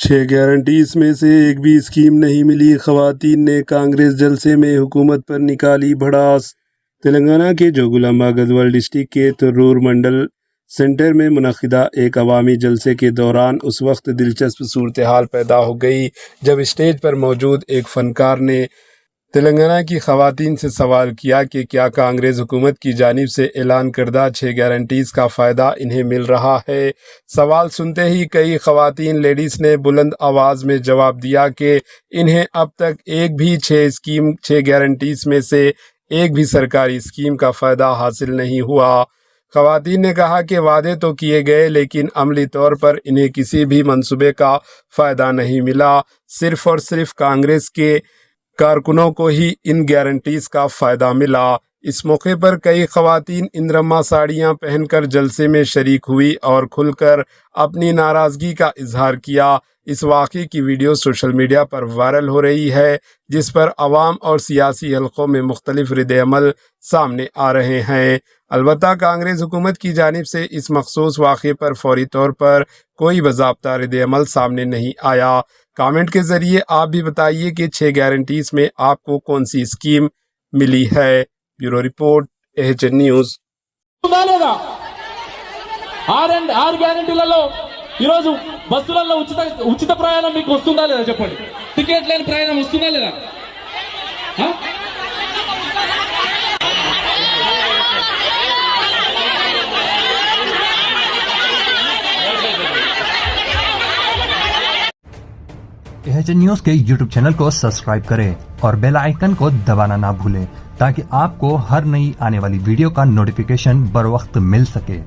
6 guarantees में से एक भी स्कीम नहीं मिली। खवातीन ने कांग्रेस जलसे में हुकूमत पर निकाली भड़ास। तेलंगाना के जोगुलांबा गढ़वाल डिस्ट्रिक्ट के तुर्रूर मंडल सेंटर में मुनक़िदा एक अवामी जलसे के दौरान उस वक्त दिलचस्प सूरत हाल पैदा हो गई जब स्टेज पर मौजूद एक फ़नकार ने तेलंगाना की खवातीन से सवाल किया कि क्या कांग्रेस हुकूमत की जानिब से ऐलान करदा 6 गारंटीज़ का फ़ायदा इन्हें मिल रहा है। सवाल सुनते ही कई खवातीन लेडीज़ ने बुलंद आवाज़ में जवाब दिया कि इन्हें अब तक एक भी 6 गारंटीज़ में से एक भी सरकारी स्कीम का फ़ायदा हासिल नहीं हुआ। खवातीन ने कहा कि वादे तो किए गए लेकिन अमली तौर पर इन्हें किसी भी मंसूबे का फ़ायदा नहीं मिला। सिर्फ़ और सिर्फ कांग्रेस के कारकुनों को ही इन गारंटीज़ का फ़ायदा मिला। इस मौके पर कई खवातीन इंद्रमा साड़ियाँ पहनकर जलसे में शरीक हुई और खुलकर अपनी नाराज़गी का इजहार किया। इस वाक़े की वीडियो सोशल मीडिया पर वायरल हो रही है, जिस पर अवाम और सियासी हलकों में मुख्तलिफ रद्द-ए-अमल सामने आ रहे हैं। अलबत्ता कांग्रेस हुकूमत की जानिब से इस मखसूस वाक़े पर फौरी तौर पर कोई बाज़ाब्ता रद्द-ए-अमल सामने नहीं आया। कमेंट के ज़रिए आप भी बताइए कि 6 गारंटीज़ में आपको कौन सी स्कीम मिली है। Bureau report, AHN news. ఆరు గ్యారెంటీలలో ఈరోజు బస్సులలో ఉచిత ప్రయాణం మీకు వస్తుందా లేదా చెప్పండి. టికెట్ లేని ప్రయాణం వస్తుందా లేదా? AHN न्यूज़ के YouTube चैनल को सब्सक्राइब करें और बेल आइकन को दबाना ना भूलें ताकि आपको हर नई आने वाली वीडियो का नोटिफिकेशन बर वक्त मिल सके।